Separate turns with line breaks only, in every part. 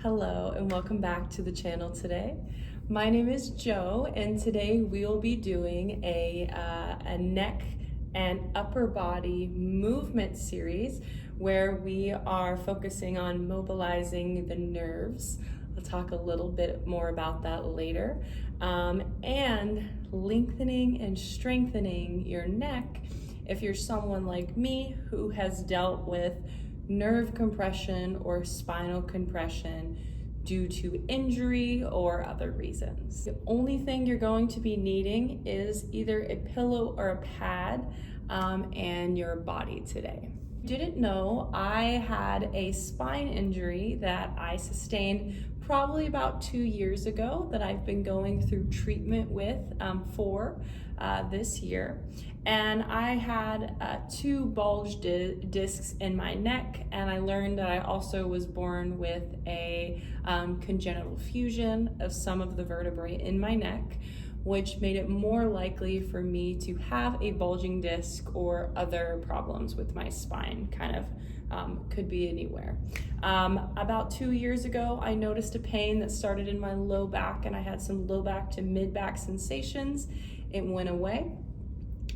Hello and welcome back to the channel today. My name is Jo and today we will be doing a neck and upper body movement series where we are focusing on mobilizing the nerves. I'll talk a little bit more about that later. And lengthening and strengthening your neck if you're someone like me who has dealt with nerve compression or spinal compression due to injury or other reasons. The only thing you're going to be needing is either a pillow or a pad and your body today. Didn't know I had a spine injury that I sustained probably about 2 years ago that I've been going through treatment with for this year. And I had 2 bulged discs in my neck, and I learned that I also was born with a congenital fusion of some of the vertebrae in my neck, which made it more likely for me to have a bulging disc or other problems with my spine, could be anywhere. About 2 years ago, I noticed a pain that started in my low back, and I had some low back to mid back sensations. It went away.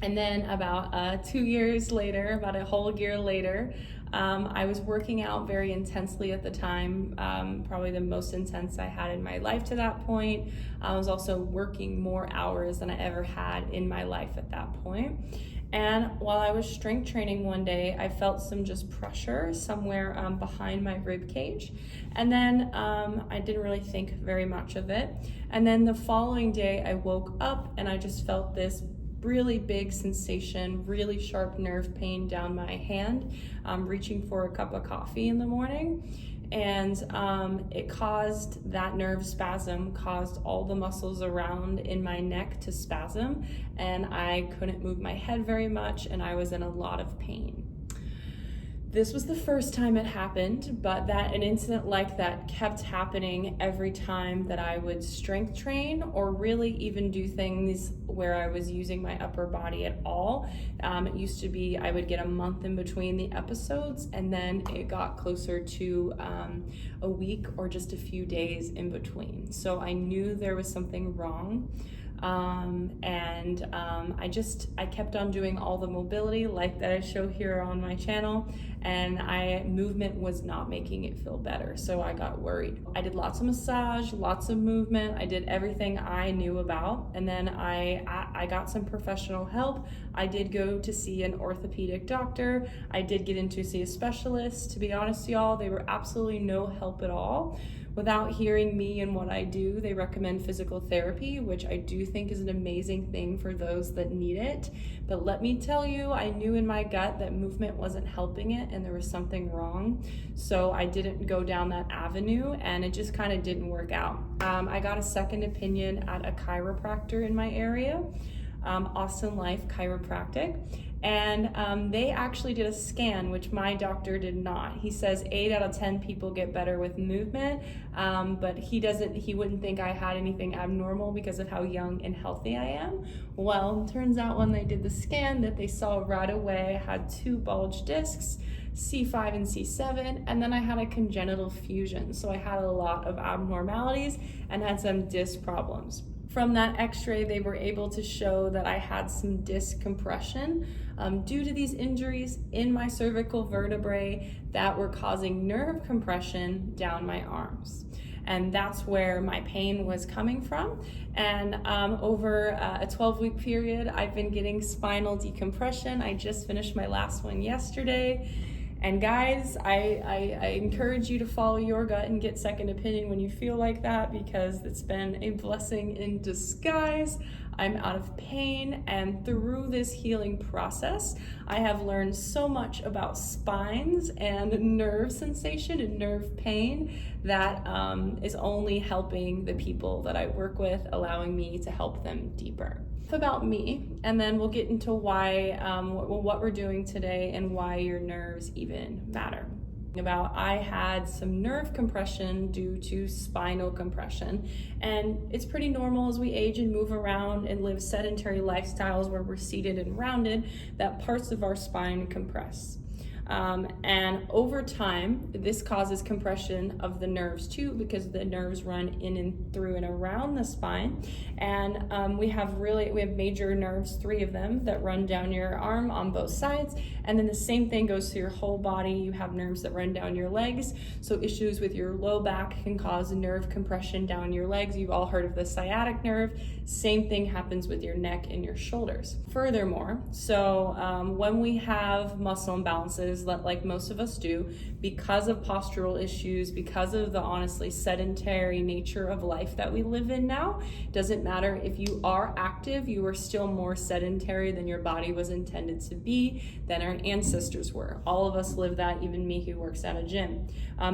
And then about 2 years later, about a whole year later, I was working out very intensely at the time, probably the most intense I had in my life to that point. I was also working more hours than I ever had in my life at that point. And while I was strength training one day, I felt some just pressure somewhere behind my rib cage. And then I didn't really think very much of it. And then the following day I woke up and I just felt this really big sensation, really sharp nerve pain down my hand, reaching for a cup of coffee in the morning. And it caused that nerve spasm, caused all the muscles around in my neck to spasm, and I couldn't move my head very much, and I was in a lot of pain. This was the first time it happened, but an incident like that kept happening every time that I would strength train or really even do things where I was using my upper body at all. It used to be I would get a month in between the episodes, and then it got closer to a week or just a few days in between. So I knew there was something wrong. I kept on doing all the mobility like that I show here on my channel, and movement was not making it feel better, so I got worried. I did lots of massage, lots of movement. I did everything I knew about, and then I got some professional help. I did go to see an orthopedic doctor. I did get in to see a specialist. To be honest, y'all, they were absolutely no help at all. Without hearing me and what I do, they recommend physical therapy, which I do think is an amazing thing for those that need it. But let me tell you, I knew in my gut that movement wasn't helping it and there was something wrong. So I didn't go down that avenue, and it just kind of didn't work out. I got a second opinion at a chiropractor in my area, Austin Life Chiropractic. And they actually did a scan, which my doctor did not. He says 8 out of 10 people get better with movement, but he wouldn't think I had anything abnormal because of how young and healthy I am. Well, turns out when they did the scan that they saw right away I had 2 bulged discs, C5 and C7, and then I had a congenital fusion. So I had a lot of abnormalities and had some disc problems. From that x-ray, they were able to show that I had some disc compression due to these injuries in my cervical vertebrae that were causing nerve compression down my arms. And that's where my pain was coming from. And over a 12-week period, I've been getting spinal decompression. I just finished my last one yesterday. And guys, I encourage you to follow your gut and get second opinion when you feel like that, because it's been a blessing in disguise. I'm out of pain, and through this healing process, I have learned so much about spines and nerve sensation and nerve pain that is only helping the people that I work with, allowing me to help them deeper. About me, and then we'll get into why what we're doing today and why your nerves even matter. I had some nerve compression due to spinal compression, and it's pretty normal as we age and move around and live sedentary lifestyles where we're seated and rounded that parts of our spine compress. And over time, this causes compression of the nerves too, because the nerves run in and through and around the spine. And we have major nerves, 3 of them, that run down your arm on both sides. And then the same thing goes to your whole body. You have nerves that run down your legs. So issues with your low back can cause nerve compression down your legs. You've all heard of the sciatic nerve. Same thing happens with your neck and your shoulders. Furthermore, when we have muscle imbalances, like most of us do, because of postural issues, because of the honestly sedentary nature of life that we live in now, doesn't matter if you are active, you are still more sedentary than your body was intended to be, than our ancestors were. All of us live that, even me who works at a gym.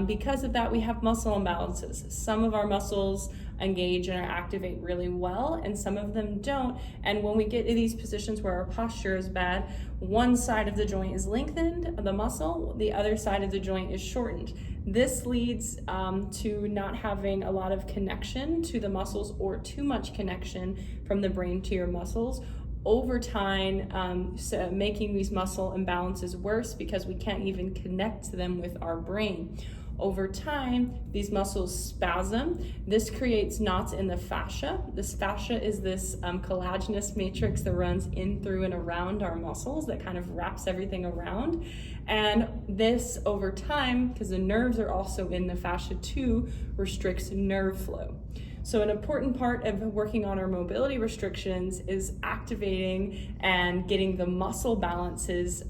Because of that, we have muscle imbalances. Some of our muscles engage and activate really well, and some of them don't. And when we get in these positions where our posture is bad, one side of the joint is lengthened, the muscle, the other side of the joint is shortened. This leads to not having a lot of connection to the muscles, or too much connection from the brain to your muscles. Over time, making these muscle imbalances worse because we can't even connect them with our brain. Over time, these muscles spasm. This creates knots in the fascia. This fascia is this collagenous matrix that runs in, through, and around our muscles that kind of wraps everything around. And this, over time, because the nerves are also in the fascia too, restricts nerve flow. So an important part of working on our mobility restrictions is activating and getting the muscle balances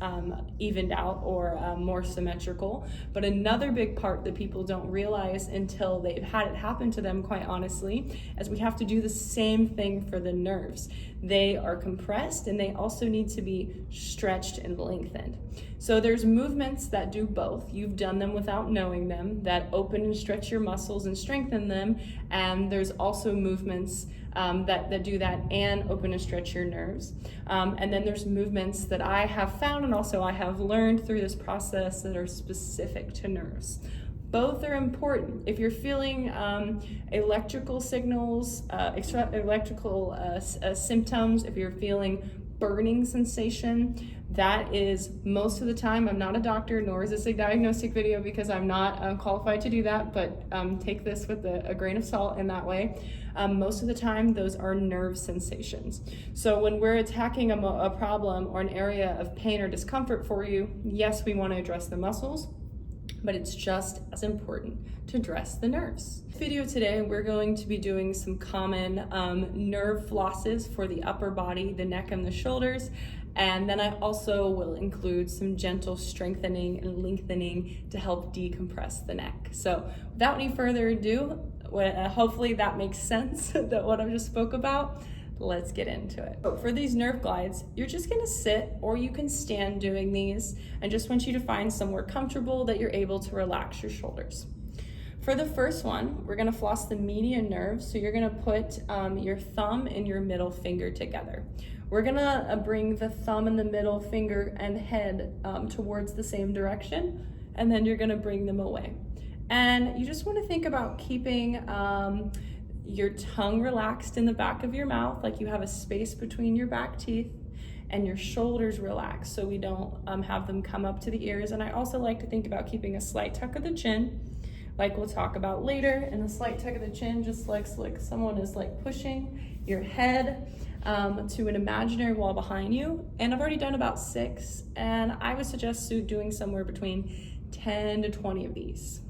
evened out, or more symmetrical. But another big part that people don't realize until they've had it happen to them, quite honestly, is we have to do the same thing for the nerves. They are compressed, and they also need to be stretched and lengthened. So there's movements that do both. You've done them without knowing them, that open and stretch your muscles and strengthen them. And there's also movements that do that and open and stretch your nerves. And then there's movements that I have found, and also I have learned through this process, that are specific to nerves. Both are important. If you're feeling electrical signals, symptoms, if you're feeling burning sensation, that is, most of the time, I'm not a doctor, nor is this a diagnostic video, because I'm not qualified to do that, but take this with a grain of salt in that way. Most of the time, those are nerve sensations. So when we're attacking a problem or an area of pain or discomfort for you, yes, we want to address the muscles, but it's just as important to address the nerves. This video today, we're going to be doing some common nerve flosses for the upper body, the neck, and the shoulders. And then I also will include some gentle strengthening and lengthening to help decompress the neck. So without any further ado, hopefully that makes sense, that what I just spoke about. Let's get into it. So for these nerve glides, you're just gonna sit, or you can stand doing these. I just want you to find somewhere comfortable that you're able to relax your shoulders. For the first one, we're gonna floss the median nerve. So you're gonna put your thumb and your middle finger together. We're gonna bring the thumb and the middle finger and head towards the same direction, and then you're gonna bring them away. And you just wanna think about keeping your tongue relaxed in the back of your mouth, like you have a space between your back teeth, and your shoulders relaxed so we don't have them come up to the ears. And I also like to think about keeping a slight tuck of the chin, like we'll talk about later. And a slight tuck of the chin just like someone is like pushing your head to an imaginary wall behind you. And I've already done about 6, and I would suggest doing somewhere between 10 to 20 of these.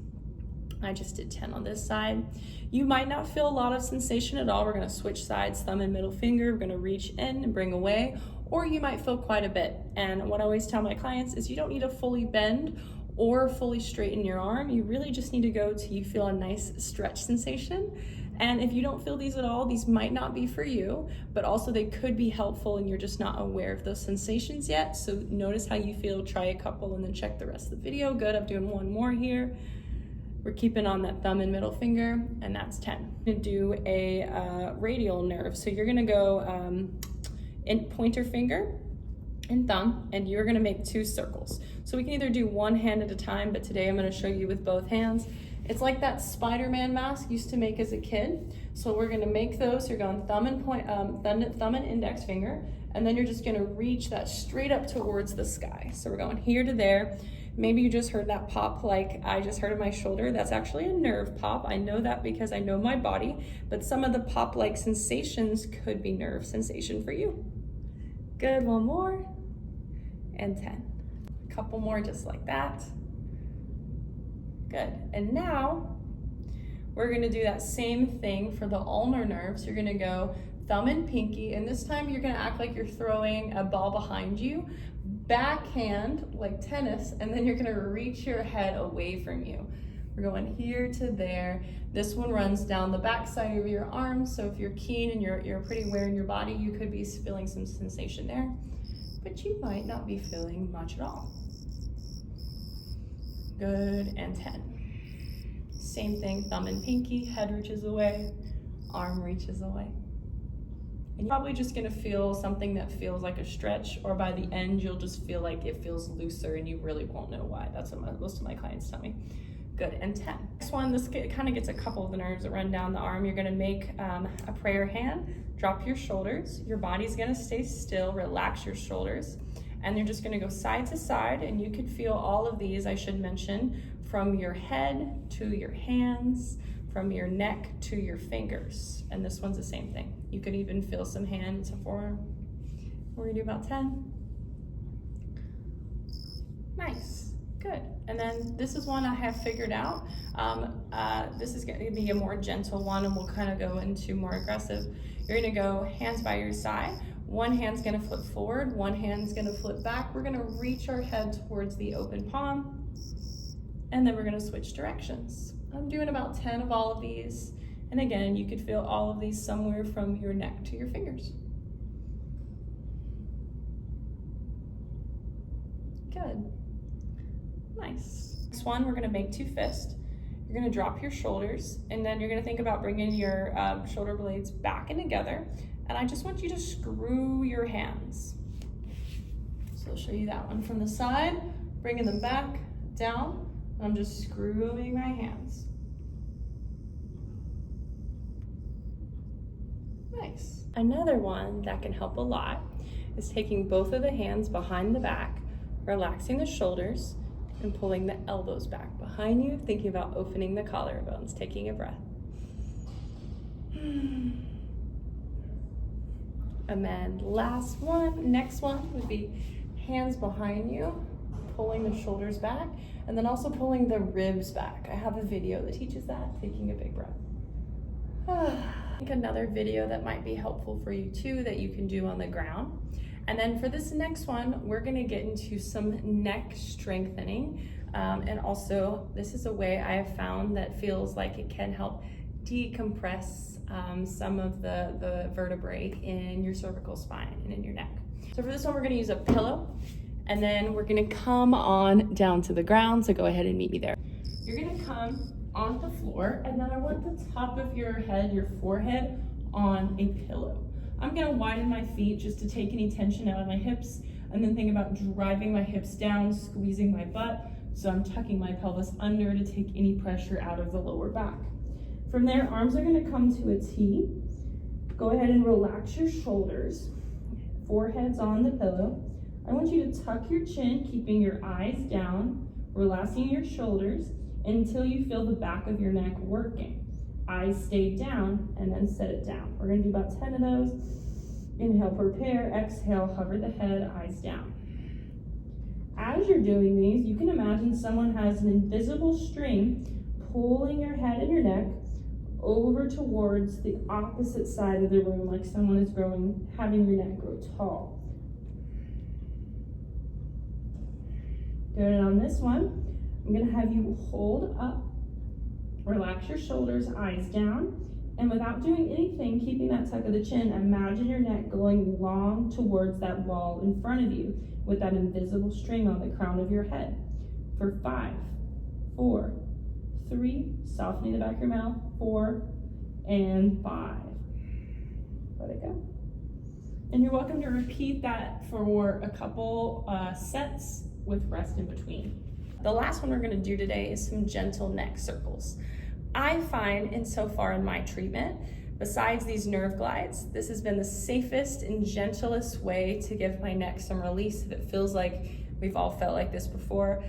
I just did 10 on this side. You might not feel a lot of sensation at all. We're gonna switch sides, thumb and middle finger. We're gonna reach in and bring away, or you might feel quite a bit. And what I always tell my clients is you don't need to fully bend or fully straighten your arm. You really just need to go till you feel a nice stretch sensation. And if you don't feel these at all, these might not be for you, but also they could be helpful and you're just not aware of those sensations yet. So notice how you feel, try a couple, and then check the rest of the video. Good, I'm doing one more here. We're keeping on that thumb and middle finger, and that's 10. We're gonna do a radial nerve. So you're gonna go in pointer finger and thumb, and you're gonna make 2 circles. So we can either do one hand at a time, but today I'm gonna show you with both hands. It's like that Spider-Man mask used to make as a kid. So we're gonna make those. You're going thumb and index finger, and then you're just gonna reach that straight up towards the sky. So we're going here to there. Maybe you just heard that pop like I just heard in my shoulder. That's actually a nerve pop. I know that because I know my body, but some of the pop-like sensations could be nerve sensation for you. Good, one more, and 10. A couple more just like that. Good, and now we're gonna do that same thing for the ulnar nerves. You're gonna go thumb and pinky, and this time you're gonna act like you're throwing a ball behind you, backhand like tennis, and then you're gonna reach your head away from you. We're going here to there. This one runs down the back side of your arm, so if you're keen and you're pretty aware in your body, you could be feeling some sensation there, but you might not be feeling much at all. Good, and 10. Same thing, thumb and pinky, head reaches away, arm reaches away. And you're probably just gonna feel something that feels like a stretch, or by the end, you'll just feel like it feels looser and you really won't know why. That's what most of my clients tell me. Good, and 10. Next one, this kind of gets a couple of the nerves that run down the arm. You're gonna make a prayer hand, drop your shoulders, your body's gonna stay still, relax your shoulders, and you're just gonna go side to side, and you could feel all of these, I should mention, from your head to your hands, from your neck to your fingers. And this one's the same thing. You could even feel some hand to forearm. We're gonna do about 10. Nice, good. And then this is one I have figured out. This is gonna be a more gentle one, and we'll kind of go into more aggressive. You're gonna go hands by your side. One hand's gonna flip forward, one hand's gonna flip back. We're gonna reach our head towards the open palm, and then we're gonna switch directions. I'm doing about 10 of all of these. And again, you could feel all of these somewhere from your neck to your fingers. Good, nice. Next one, we're gonna make 2 fists. You're gonna drop your shoulders, and then you're gonna think about bringing your shoulder blades back and together. And I just want you to screw your hands. So I'll show you that one from the side, bringing them back, down. I'm just screwing my hands. Nice. Another one that can help a lot is taking both of the hands behind the back, relaxing the shoulders, and pulling the elbows back behind you, thinking about opening the collarbones, taking a breath. And then last one, next one would be hands behind you, pulling the shoulders back, and then also pulling the ribs back. I have a video that teaches that, taking a big breath. I think another video that might be helpful for you too, that you can do on the ground. And then for this next one, we're gonna get into some neck strengthening. And also, this is a way I have found that feels like it can help decompress some of the vertebrae in your cervical spine and in your neck. So for this one, we're gonna use a pillow, and then we're gonna come on down to the ground, so go ahead and meet me there. You're gonna come on the floor, and then I want the top of your head, your forehead, on a pillow. I'm gonna widen my feet just to take any tension out of my hips, and then think about driving my hips down, squeezing my butt, so I'm tucking my pelvis under to take any pressure out of the lower back. From there, arms are gonna come to a T. Go ahead and relax your shoulders. Forehead's on the pillow. I want you to tuck your chin, keeping your eyes down, relaxing your shoulders until you feel the back of your neck working. Eyes stay down, and then set it down. We're gonna do about 10 of those. Inhale, prepare, exhale, hover the head, eyes down. As you're doing these, you can imagine someone has an invisible string pulling your head and your neck over towards the opposite side of the room, like someone is having your neck grow tall. Good, and on this one, I'm gonna have you hold up, relax your shoulders, eyes down, and without doing anything, keeping that tuck of the chin, imagine your neck going long towards that wall in front of you with that invisible string on the crown of your head. For 5, 4, 3, softening the back of your mouth, 4, and 5. Let it go. And you're welcome to repeat that for a couple sets with rest in between. The last one we're gonna do today is some gentle neck circles. I find insofar in my treatment, besides these nerve glides, this has been the safest and gentlest way to give my neck some release. If it feels like We've all felt like this before.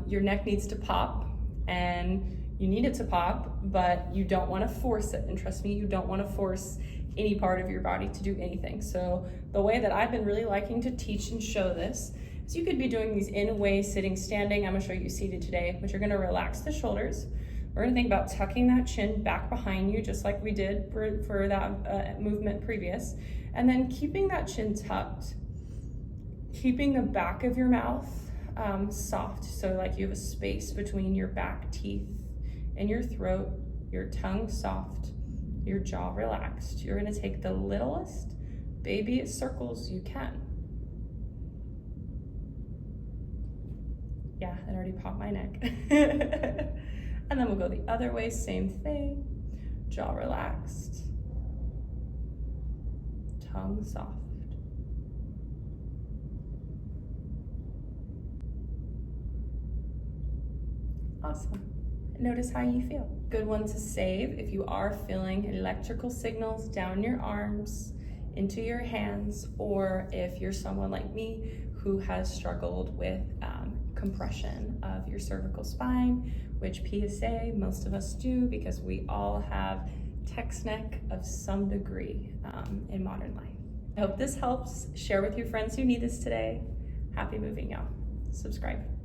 Your neck needs to pop, and you need it to pop, but you don't want to force it. And trust me, you don't want to force any part of your body to do anything. So the way that I've been really liking to teach and show this is you could be doing these in way, sitting, standing. I'm gonna show you seated today, but you're gonna relax the shoulders. We're gonna think about tucking that chin back behind you, just like we did for that movement previous. And then keeping that chin tucked, keeping the back of your mouth soft. So like you have a space between your back teeth and your throat, your tongue soft, your jaw relaxed. You're gonna take the littlest baby circles you can. Yeah, it already popped my neck. And then we'll go the other way, same thing. Jaw relaxed, tongue soft. Awesome. Notice how you feel. Good one to save if you are feeling electrical signals down your arms, into your hands, or if you're someone like me who has struggled with compression of your cervical spine, which PSA, most of us do because we all have text neck of some degree in modern life. I hope this helps. Share with your friends who need this today. Happy moving, y'all. Subscribe.